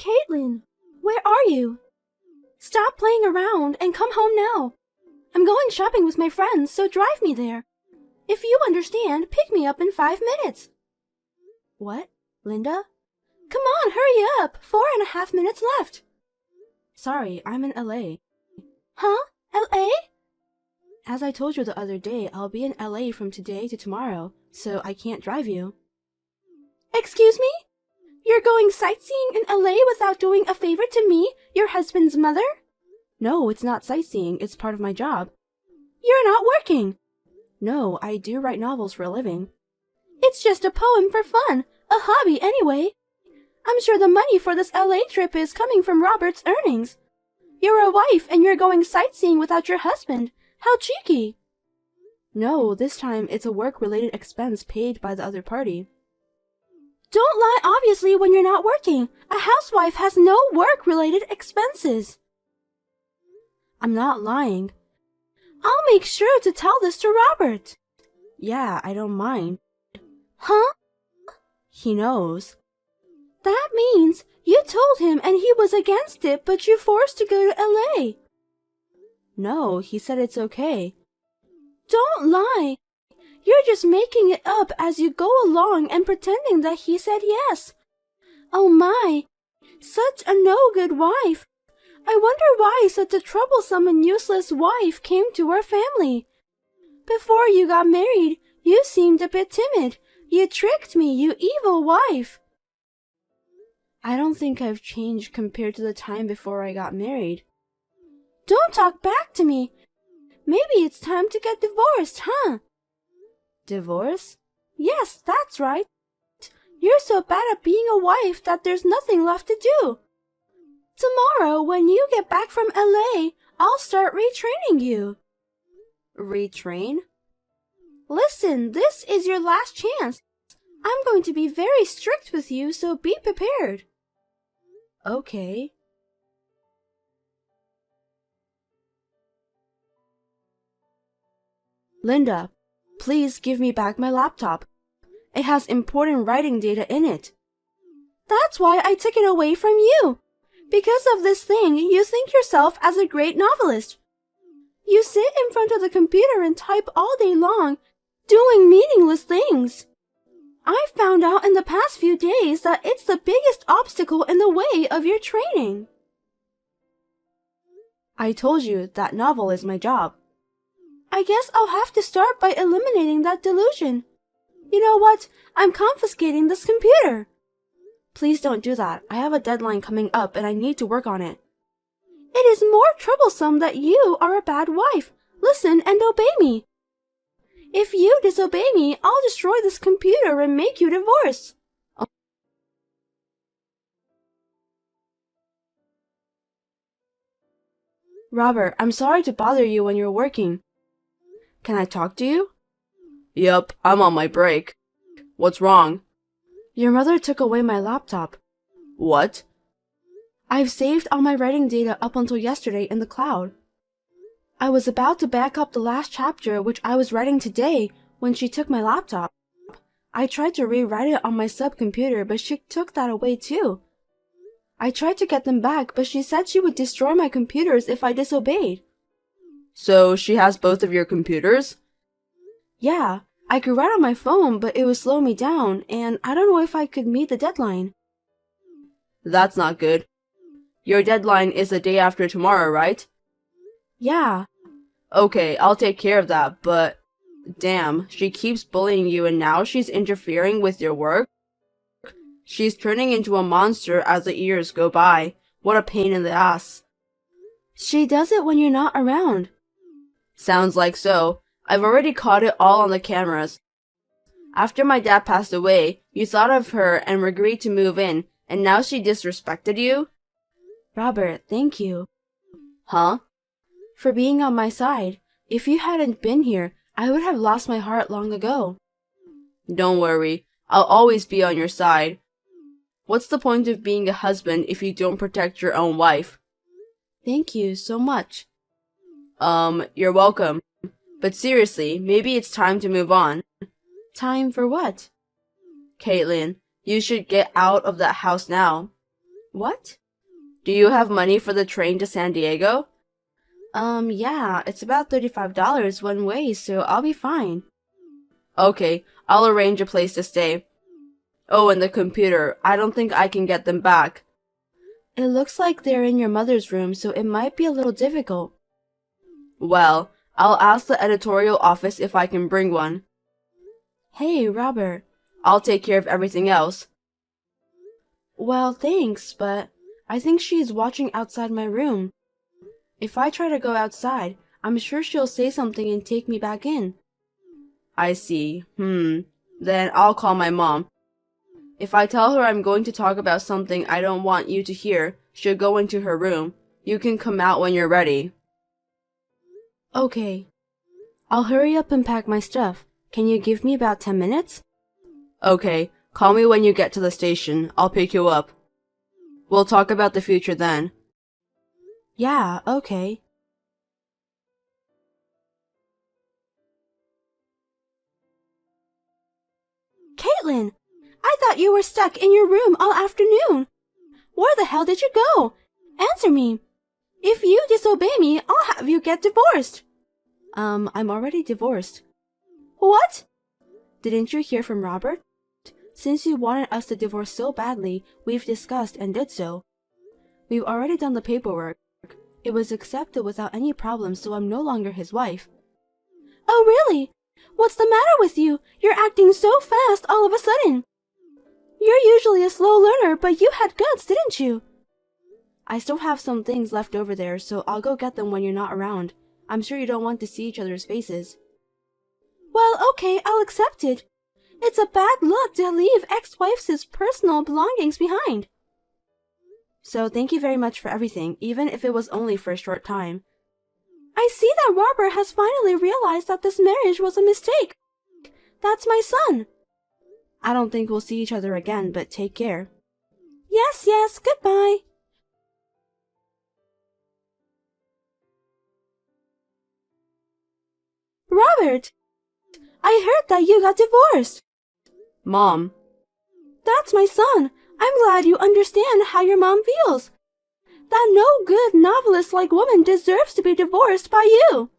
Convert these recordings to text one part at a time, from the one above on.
Caitlin, where are you? Stop playing around and come home now. I'm going shopping with my friends, so drive me there. If you understand, pick me up in 5 minutes. What? Linda? Come on, hurry up. 4.5 minutes left. Sorry, I'm in LA. Huh? LA? As I told you the other day, I'll be in LA from today to tomorrow, so I can't drive you. Excuse me? You're going sightseeing in LA without doing a favor to me, your husband's mother? No, it's not sightseeing, it's part of my job. You're not working. No, I do write novels for a living. It's just a poem for fun, a hobby anyway. I'm sure the money for this LA trip is coming from Robert's earnings. You're a wife and you're going sightseeing without your husband. How cheeky. No, this time it's a work-related expense paid by the other party. Don't lie obviously when you're not working. A housewife has no work-related expenses. I'm not lying. I'll make sure to tell this to Robert. Yeah, I don't mind. Huh? He knows. That means you told him and he was against it, but you forced to go to LA. No, he said it's okay. Don't lie. You're just making it up as you go along and pretending that he said yes. Oh my, such a no-good wife. I wonder why such a troublesome and useless wife came to our family. Before you got married, you seemed a bit timid. You tricked me, you evil wife. I don't think I've changed compared to the time before I got married. Don't talk back to me. Maybe it's time to get divorced, huh? Divorce? Yes, that's right. You're so bad at being a wife that there's nothing left to do. Tomorrow, when you get back from LA, I'll start retraining you. Retrain? Listen, this is your last chance. I'm going to be very strict with you, so be prepared. Okay. Linda, please give me back my laptop. It has important writing data in it. That's why I took it away from you. Because of this thing, you think yourself as a great novelist. You sit in front of the computer and type all day long, doing meaningless things. I found out in the past few days that it's the biggest obstacle in the way of your training. I told you that novel is my job. I guess I'll have to start by eliminating that delusion. You know what? I'm confiscating this computer. Please don't do that. I have a deadline coming up and I need to work on it. It is more troublesome that you are a bad wife. Listen and obey me. If you disobey me, I'll destroy this computer and make you divorce. Robert, I'm sorry to bother you when you're working. Can I talk to you? Yep, I'm on my break. What's wrong? Your mother took away my laptop. What? I've saved all my writing data up until yesterday in the cloud. I was about to back up the last chapter which I was writing today when she took my laptop. I tried to rewrite it on my subcomputer, but she took that away too. I tried to get them back, but she said she would destroy my computers if I disobeyed. So she has both of your computers? Yeah, I could write on my phone, but it would slow me down, and I don't know if I could meet the deadline. That's not good. Your deadline is the day after tomorrow, right? Yeah. Okay, I'll take care of that, but... Damn, she keeps bullying you and now she's interfering with your work? She's turning into a monster as the years go by. What a pain in the ass. She does it when you're not around. Sounds like so. I've already caught it all on the cameras. After my dad passed away, you thought of her and agreed to move in, and now she disrespected you? Robert, thank you. Huh? For being on my side. If you hadn't been here, I would have lost my heart long ago. Don't worry. I'll always be on your side. What's the point of being a husband if you don't protect your own wife? Thank you so much. You're welcome. But seriously, maybe it's time to move on. Time for what? Caitlin, you should get out of that house now. What? Do you have money for the train to San Diego? Yeah, it's about $35 one way, so I'll be fine. Okay, I'll arrange a place to stay. Oh, and the computer. I don't think I can get them back. It looks like they're in your mother's room, so it might be a little difficult. Well, I'll ask the editorial office if I can bring one. Hey, Robert. I'll take care of everything else. Well, thanks, but I think she's watching outside my room. If I try to go outside, I'm sure she'll say something and take me back in. I see. Then I'll call my mom. If I tell her I'm going to talk about something I don't want you to hear, she'll go into her room. You can come out when you're ready. Okay. I'll hurry up and pack my stuff. Can you give me about 10 minutes? Okay. Call me when you get to the station. I'll pick you up. We'll talk about the future then. Yeah, okay. Caitlin, I thought you were stuck in your room all afternoon. Where the hell did you go? Answer me. If you disobey me, I'll have you get divorced. I'm already divorced. What? Didn't you hear from Robert? Since you wanted us to divorce so badly, we've discussed and did so. We've already done the paperwork. It was accepted without any problems, so I'm no longer his wife. Oh, really? What's the matter with you? You're acting so fast all of a sudden. You're usually a slow learner, but you had guts, didn't you? I still have some things left over there, so I'll go get them when you're not around. I'm sure you don't want to see each other's faces. Well, okay, I'll accept it. It's a bad look to leave ex-wife's personal belongings behind. So thank you very much for everything, even if it was only for a short time. I see that Robert has finally realized that this marriage was a mistake. That's my son. I don't think we'll see each other again, but take care. Yes, goodbye. Robert, I heard that you got divorced. Mom. That's my son. I'm glad you understand how your mom feels. That no-good novelist-like woman deserves to be divorced by you.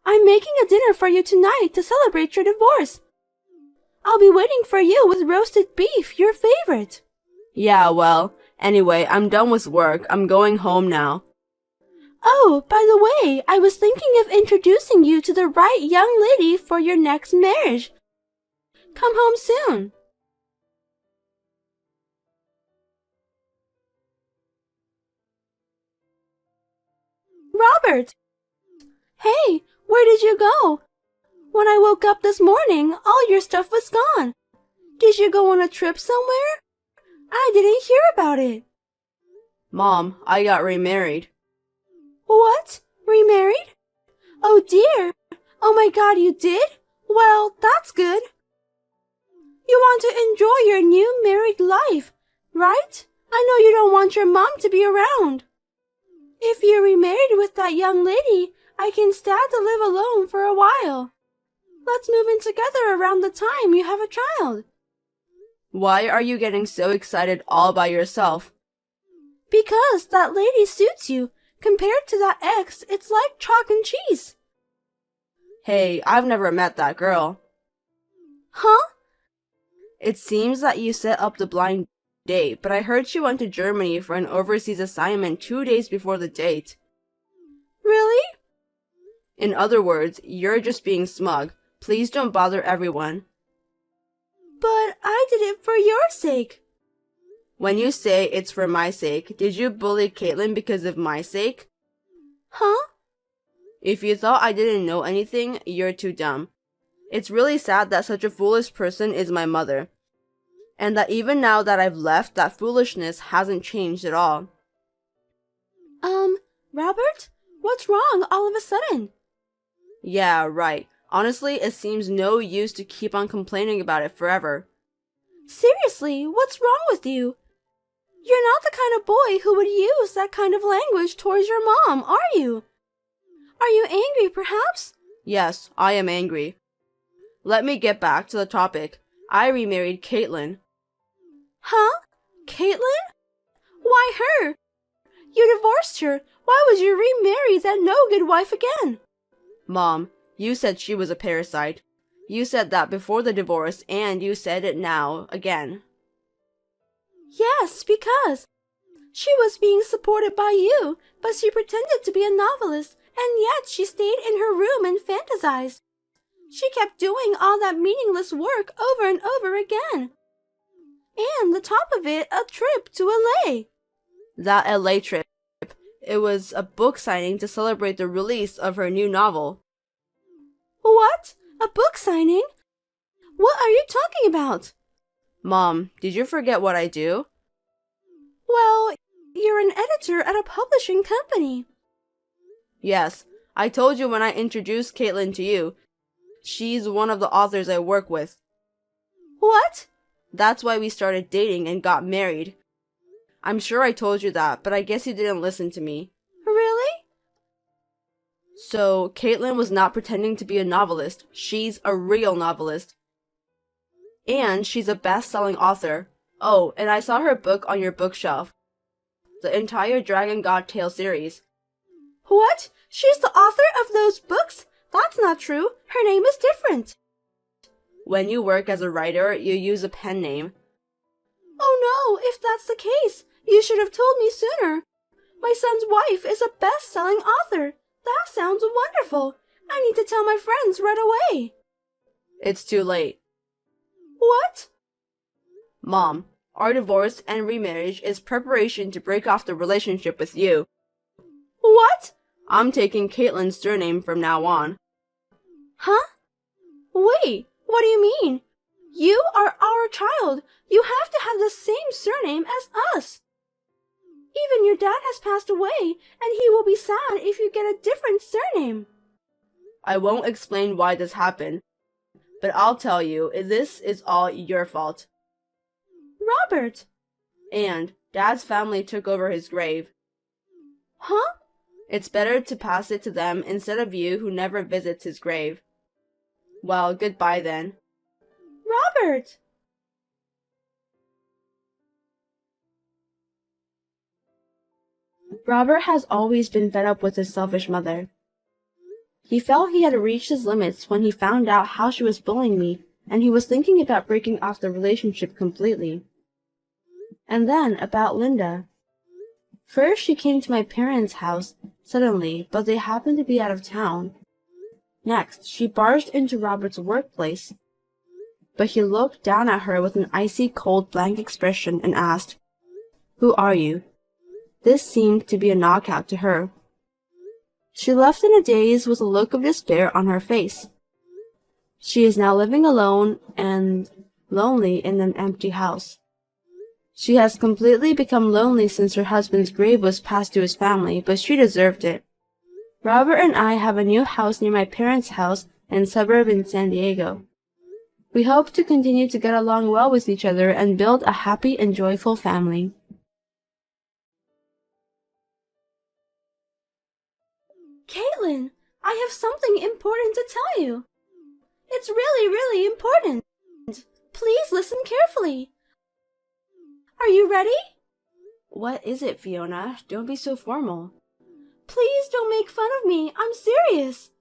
I'm making a dinner for you tonight to celebrate your divorce. I'll be waiting for you with roasted beef, your favorite. Yeah, well, anyway, I'm done with work. I'm going home now. Oh, by the way, I was thinking of introducing you to the right young lady for your next marriage. Come home soon. Robert! Hey, where did you go? When I woke up this morning, all your stuff was gone. Did you go on a trip somewhere? I didn't hear about it. Mom, I got remarried. What? Remarried? Oh dear. Oh my God, you did? Well, that's good. You want to enjoy your new married life, right? I know you don't want your mom to be around. If you're remarried with that young lady, I can stand to live alone for a while. Let's move in together around the time you have a child. Why are you getting so excited all by yourself? Because that lady suits you. Compared to that ex, it's like chalk and cheese. Hey, I've never met that girl. Huh? It seems that you set up the blind date, but I heard she went to Germany for an overseas assignment 2 days before the date. Really? In other words, you're just being smug. Please don't bother everyone. But I did it for your sake. When you say it's for my sake, did you bully Caitlin because of my sake? Huh? If you thought I didn't know anything, you're too dumb. It's really sad that such a foolish person is my mother. And that even now that I've left, that foolishness hasn't changed at all. Robert? What's wrong all of a sudden? Yeah, right. Honestly, it seems no use to keep on complaining about it forever. Seriously, what's wrong with you? You're not the kind of boy who would use that kind of language towards your mom, are you? Are you angry, perhaps? Yes, I am angry. Let me get back to the topic. I remarried Caitlin. Huh? Caitlin? Why by her. You divorced her. Why would you remarry that no-good wife again? Mom, you said she was a parasite. You said that before the divorce, and you said it now, again. Yes, because she was being supported by you, but she pretended to be a novelist, and yet she stayed in her room and fantasized. She kept doing all that meaningless work over and over again. And the top of it, a trip to LA. That LA trip. It was a book signing to celebrate the release of her new novel. What? A book signing? What are you talking about? Mom, did you forget what I do? Well, you're an editor at a publishing company. Yes, I told you when I introduced Caitlin to you. She's one of the authors I work with. What? That's why we started dating and got married. I'm sure I told you that, but I guess you didn't listen to me. Really? So, Caitlin was not pretending to be a novelist. She's a real novelist. And she's a best-selling author. Oh, and I saw her book on your bookshelf. The entire Dragon God Tale series. What? She's the author of those books? That's not true. Her name is different. When you work as a writer, you use a pen name. Oh no, if that's the case, you should have told me sooner. My son's wife is a best-selling author. That sounds wonderful. I need to tell my friends right away. It's too late. What? Mom, our divorce and remarriage is preparation to break off the relationship with you. What? I'm taking Caitlin's surname from now on. Huh? Wait, what do you mean? You are our child. You have to have the same surname as us. Even your dad has passed away, and he will be sad if you get a different surname. I won't explain why this happened, but I'll tell you, this is all your fault. Robert! And Dad's family took over his grave. Huh? It's better to pass it to them instead of you who never visits his grave. Well, goodbye then. Robert! Robert has always been fed up with his selfish mother. He felt he had reached his limits when he found out how she was bullying me, and he was thinking about breaking off the relationship completely. And then about Linda. First she came to my parents' house suddenly, but they happened to be out of town. Next, she barged into Robert's workplace, but he looked down at her with an icy cold blank expression and asked, "Who are you?" This seemed to be a knockout to her. She left in a daze with a look of despair on her face. She is now living alone and lonely in an empty house. She has completely become lonely since her husband's grave was passed to his family, but she deserved it. Robert and I have a new house near my parents' house in a suburb in San Diego. We hope to continue to get along well with each other and build a happy and joyful family. Caitlin, I have something important to tell you. It's really, really important. Please listen carefully. Are you ready? What is it, Fiona? Don't be so formal. Please don't make fun of me. I'm serious.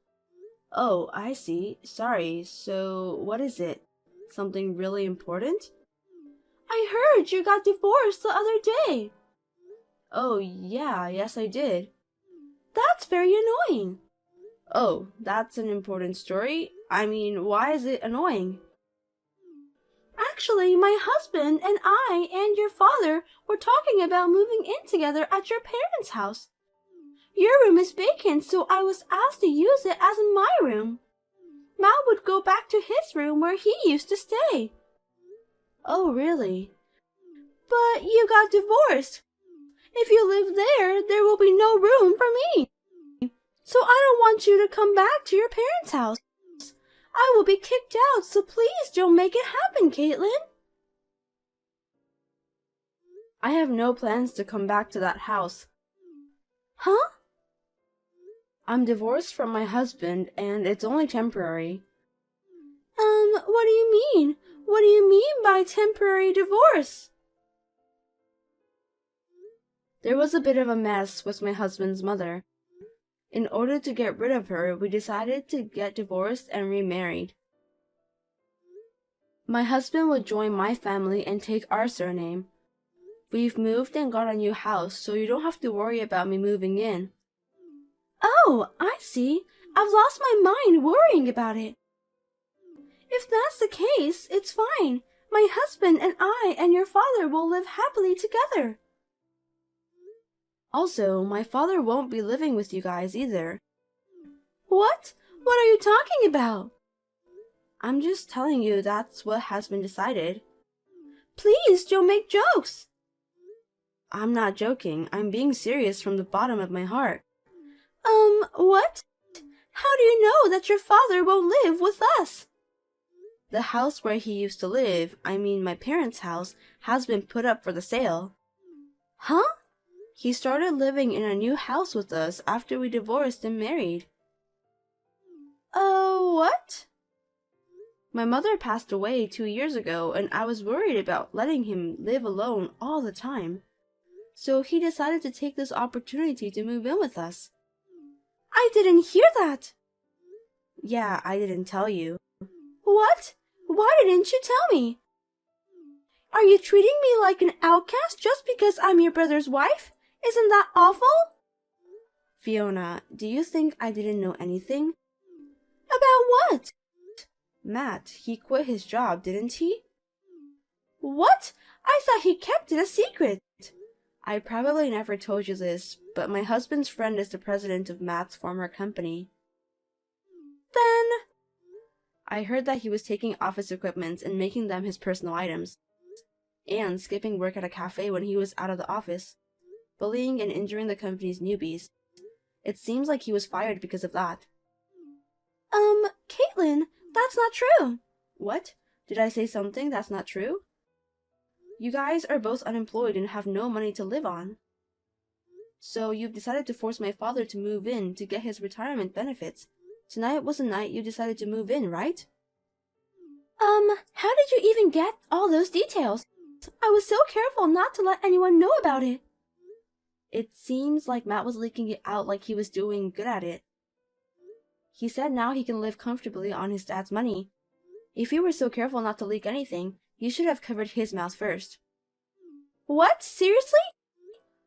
Oh, I see. Sorry. So, what is it? Something really important? I heard you got divorced the other day. Oh, yeah, yes I did. That's very annoying. Oh, that's an important story? I mean, why is it annoying? Actually, my husband and I and your father were talking about moving in together at your parents' house. Your room is vacant, so I was asked to use it as my room. Mal would go back to his room where he used to stay. Oh, really? But you got divorced. If you live there, there will be no room for me. So I don't want you to come back to your parents' house. I will be kicked out, so please don't make it happen, Caitlin. I have no plans to come back to that house. Huh? I'm divorced from my husband, and it's only temporary. What do you mean? What do you mean by temporary divorce? There was a bit of a mess with my husband's mother. In order to get rid of her, we decided to get divorced and remarried. My husband would join my family and take our surname. We've moved and got a new house, so you don't have to worry about me moving in. Oh, I see. I've lost my mind worrying about it. If that's the case, it's fine. My husband and I and your father will live happily together. Also, my father won't be living with you guys either. What? What are you talking about? I'm just telling you that's what has been decided. Please don't make jokes. I'm not joking. I'm being serious from the bottom of my heart. What? How do you know that your father won't live with us? The house where he used to live, I mean my parents' house, has been put up for the sale. Huh? He started living in a new house with us after we divorced and married. What? My mother passed away 2 years ago, and I was worried about letting him live alone all the time. So he decided to take this opportunity to move in with us. I didn't hear that. Yeah, I didn't tell you. What? Why didn't you tell me? Are you treating me like an outcast just because I'm your brother's wife? Isn't that awful? Fiona, do you think I didn't know anything? About what? Matt, he quit his job, didn't he? What? I thought he kept it a secret. I probably never told you this, but my husband's friend is the president of Matt's former company. Then... I heard that he was taking office equipment and making them his personal items, and skipping work at a cafe when he was out of the office, bullying and injuring the company's newbies. It seems like he was fired because of that. Caitlin, that's not true. What? Did I say something that's not true? You guys are both unemployed and have no money to live on. So you've decided to force my father to move in to get his retirement benefits. Tonight was the night you decided to move in, right? How did you even get all those details? I was so careful not to let anyone know about it. It seems like Matt was leaking it out like he was doing good at it. He said now he can live comfortably on his dad's money. If you were so careful not to leak anything, you should have covered his mouth first. What? Seriously?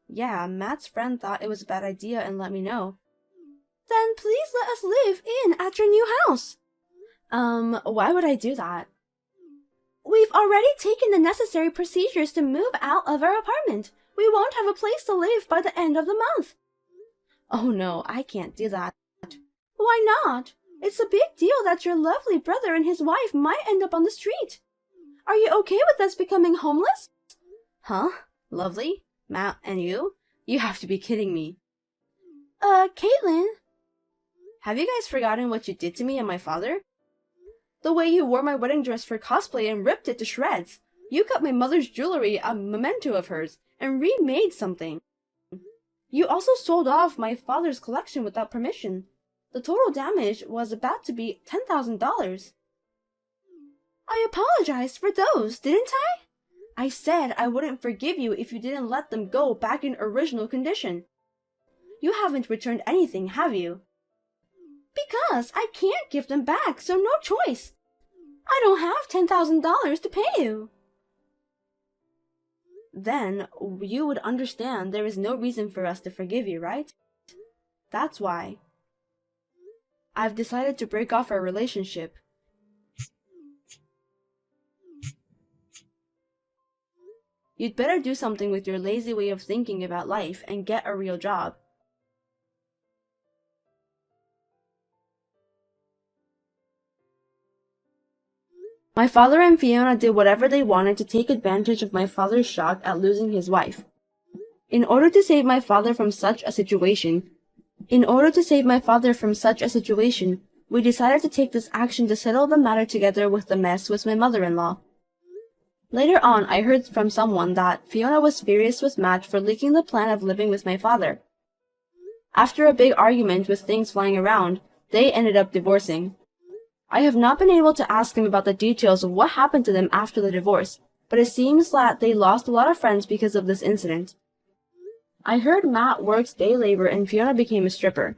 Yeah, Matt's friend thought it was a bad idea and let me know. Then please let us live in at your new house. Why would I do that? We've already taken the necessary procedures to move out of our apartment. We won't have a place to live by the end of the month. Oh no, I can't do that. Why not? It's a big deal that your lovely brother and his wife might end up on the street. Are you okay with us becoming homeless? Huh? Lovely? Matt and you? You have to be kidding me. Caitlin? Have you guys forgotten what you did to me and my father? The way you wore my wedding dress for cosplay and ripped it to shreds. You cut my mother's jewelry, a memento of hers, and remade something. You also sold off my father's collection without permission. The total damage was about to be $10,000. I apologized for those, didn't I? I said I wouldn't forgive you if you didn't let them go back in original condition. You haven't returned anything, have you? Because I can't give them back, so no choice. I don't have $10,000 to pay you. Then you would understand there is no reason for us to forgive you, right? That's why. I've decided to break off our relationship. You'd better do something with your lazy way of thinking about life and get a real job. My father and Fiona did whatever they wanted to take advantage of my father's shock at losing his wife. In order to save my father from such a situation, we decided to take this action to settle the matter together with the mess with my mother-in-law. Later on, I heard from someone that Fiona was furious with Matt for leaking the plan of living with my father. After a big argument with things flying around, they ended up divorcing. I have not been able to ask him about the details of what happened to them after the divorce, but it seems that they lost a lot of friends because of this incident. I heard Matt works day labor and Fiona became a stripper.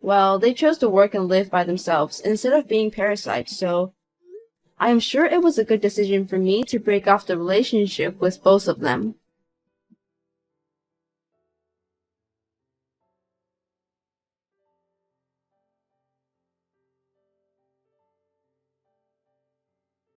Well, they chose to work and live by themselves instead of being parasites, so I am sure it was a good decision for me to break off the relationship with both of them.